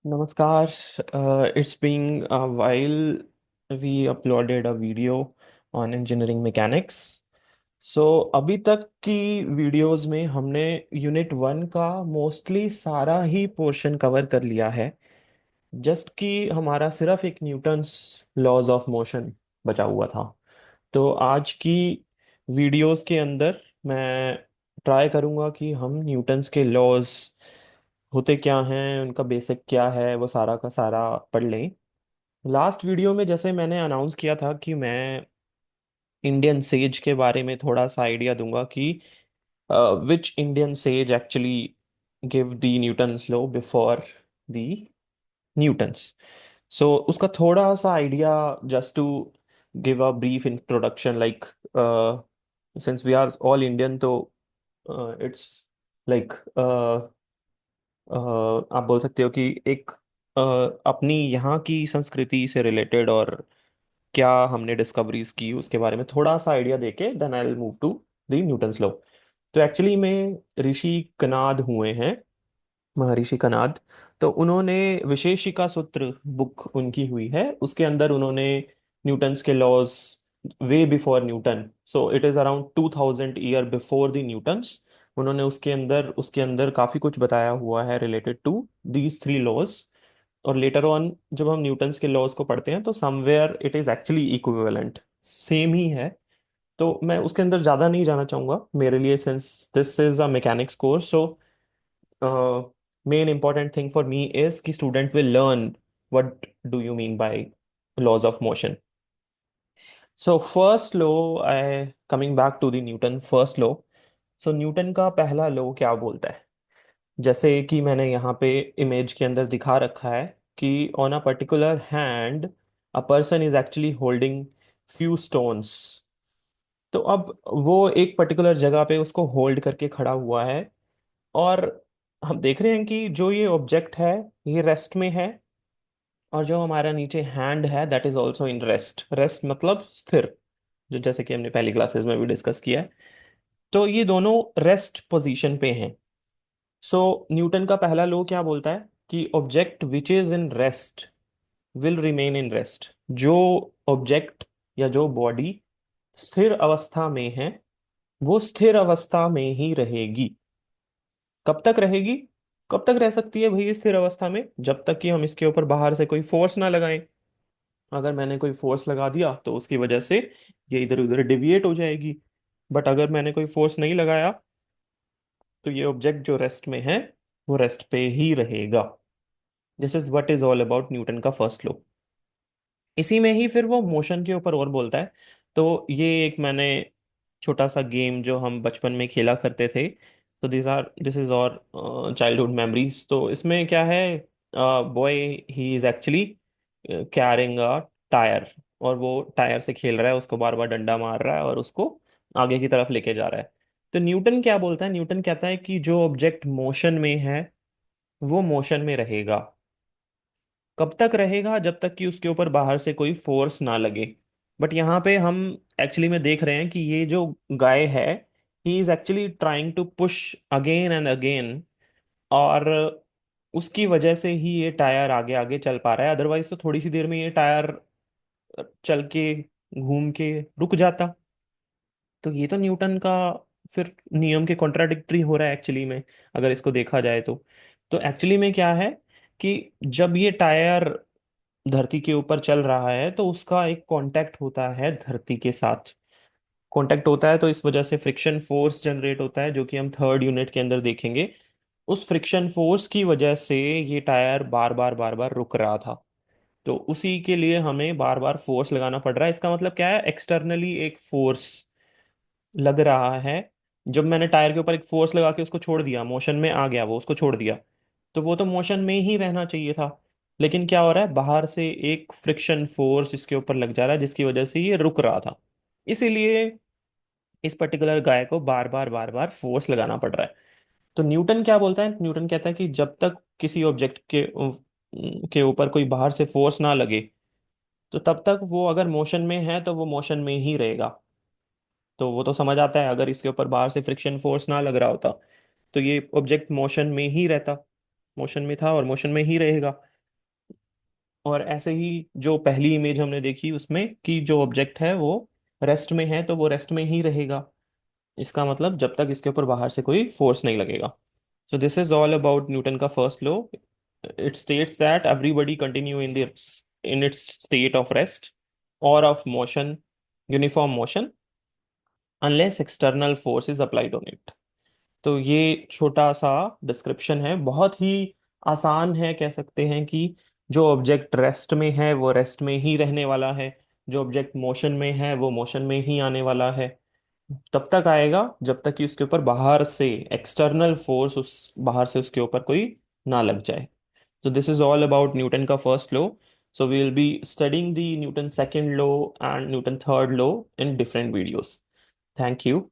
Namaskar. It's been a while. We uploaded a video on engineering mechanics. अभी तक की videos में हमने यूनिट 1 का मोस्टली सारा ही पोर्शन कवर कर लिया है। जस्ट कि हमारा सिर्फ एक न्यूटन्स लॉज ऑफ मोशन बचा हुआ था। तो आज की वीडियोस के अंदर मैं ट्राई करूंगा कि हम न्यूटन्स के लॉज होते क्या हैं, उनका बेसिक क्या है, वो सारा का सारा पढ़ लें। लास्ट वीडियो में जैसे मैंने अनाउंस किया था कि मैं इंडियन सेज के बारे में थोड़ा सा आइडिया दूंगा कि which Indian sage actually give the Newton's law before the Newton's. उसका थोड़ा सा idea, just to give a brief introduction, like since we are all Indian, तो इट्स लाइक आप बोल सकते हो कि एक अपनी यहाँ की संस्कृति से रिलेटेड और क्या हमने डिस्कवरीज की उसके बारे में थोड़ा सा आइडिया देके then I will move to the Newton's law. तो एक्चुअली में ऋषि कनाद हुए हैं, महर्षि कनाद। तो उन्होंने विशेषिका सूत्र बुक उनकी हुई है, उसके अंदर उन्होंने न्यूटन्स के laws way before Newton, so it is around 2000 year before the Newton's. उन्होंने उसके अंदर काफी कुछ बताया हुआ है related to these three laws. और लेटर ऑन जब हम न्यूटन्स के लॉज को पढ़ते हैं तो somewhere it is actually equivalent, same ही है। तो मैं उसके अंदर ज्यादा नहीं जाना चाहूंगा, मेरे लिए since this is a mechanics course. So main important thing for me is कि student will learn what do you mean by laws of motion. So first law, I coming back to the Newton first law. So Newton का पहला law क्या बोलता है? जैसे कि मैंने यहाँ पे इमेज के अंदर दिखा रखा है कि on a particular hand a person is actually holding few stones. तो अब वो एक पर्टिकुलर जगह पे उसको होल्ड करके खड़ा हुआ है, और हम देख रहे हैं कि जो ये ऑब्जेक्ट है ये रेस्ट में है, और जो हमारा नीचे हैंड है that is also in rest. Rest मतलब स्थिर, जो जैसे कि हमने पहली क्लासेस में भी डिस्कस किया है। तो ये दोनों रेस्ट पोजीशन पे हैं। सो न्यूटन का पहला लॉ क्या बोलता है कि object which is in rest will remain in rest. जो ऑब्जेक्ट या जो बॉडी स्थिर अवस्था में है वो स्थिर अवस्था में ही रहेगी। कब तक रहेगी? कब तक रह सकती है भाई स्थिर अवस्था में? जब तक कि हम इसके ऊपर बाहर से कोई फोर्स ना लगाएं। अगर मैंने कोई फोर्स लगा दिया तो उसकी वजह से ये इधर उधर डिविएट हो जाएगी। बट अगर मैंने कोई फोर्स नहीं लगाया तो ये ऑब्जेक्ट जो रेस्ट में है वो रेस्ट पे ही रहेगा। This is what is all about Newton का फर्स्ट लॉ। इसी में ही फिर वो मोशन के ऊपर और बोलता है। तो ये एक मैंने छोटा सा गेम जो हम बचपन में खेला करते थे, तो दिस इज और चाइल्डहुड मेमोरीज। तो इसमें क्या है, boy he is actually carrying a tyre, और वो टायर से खेल रहा है, उसको बार बार डंडा मार रहा है और उसको आगे की तरफ लेके जा रहा है। तो न्यूटन क्या बोलता है? न्यूटन कहता है कि जो ऑब्जेक्ट मोशन में है वो मोशन में रहेगा। कब तक रहेगा? जब तक कि उसके ऊपर बाहर से कोई फोर्स ना लगे। बट यहाँ पे हम एक्चुअली में देख रहे हैं कि ये जो गाय है he is actually trying to push again and again, और उसकी वजह से ही ये टायर आगे आगे चल पा रहा है। अदरवाइज तो थोड़ी सी देर में ये टायर चल के घूम के रुक जाता। तो ये तो न्यूटन का फिर नियम के कॉन्ट्राडिक्टरी हो रहा है एक्चुअली में, अगर इसको देखा जाए तो। तो एक्चुअली में क्या है कि जब ये टायर धरती के ऊपर चल रहा है तो उसका एक कांटेक्ट होता है धरती के साथ। कांटेक्ट होता है तो इस वजह से फ्रिक्शन फोर्स जनरेट होता है, जो कि हम थर्ड यूनिट के अंदर देखेंगे। उस फ्रिक्शन फोर्स की वजह से ये टायर बार बार रुक रहा था। तो उसी के लिए हमें बार बार फोर्स लगाना पड़ रहा है। इसका मतलब क्या है? एक्सटर्नली एक फोर्स लग रहा है। जब मैंने टायर के ऊपर एक फोर्स लगा के उसको छोड़ दिया, मोशन में आ गया, वो उसको छोड़ दिया, तो वो तो मोशन में ही रहना चाहिए था। लेकिन क्या हो रहा है, बाहर से एक फ्रिक्शन फोर्स इसके ऊपर लग जा रहा है जिसकी वजह से ये रुक रहा था। इसीलिए इस पर्टिकुलर गाय को बार बार फोर्स लगाना पड़ रहा है। तो न्यूटन क्या बोलता है? न्यूटन कहता है कि जब तक किसी ऑब्जेक्ट के ऊपर कोई बाहर से फोर्स ना लगे, तो तब तक वो अगर मोशन में है तो वो मोशन में ही रहेगा। तो वो तो समझ आता है, अगर इसके ऊपर बाहर से फ्रिक्शन फोर्स ना लग रहा होता तो ये ऑब्जेक्ट मोशन में ही रहता, मोशन में था और मोशन में ही रहेगा। और ऐसे ही जो पहली इमेज हमने देखी उसमें कि जो ऑब्जेक्ट है वो रेस्ट में है, तो वो रेस्ट में ही रहेगा। इसका मतलब जब तक इसके ऊपर बाहर से कोई फोर्स नहीं लगेगा। So this is all about Newton का first law. It states that everybody continue in its state of rest or of motion, uniform motion, unless external force is applied on it. तो ये छोटा सा description है, बहुत ही आसान है। कह सकते हैं कि जो ऑब्जेक्ट रेस्ट में है वो रेस्ट में ही रहने वाला है, जो ऑब्जेक्ट मोशन में है वो मोशन में ही आने वाला है। तब तक आएगा जब तक कि उसके ऊपर बाहर से एक्सटर्नल फोर्स उस बाहर से उसके ऊपर कोई ना लग जाए। So this is all about Newton का first law. So we will be studying the Newton second law and Newton third law in different videos. Thank you.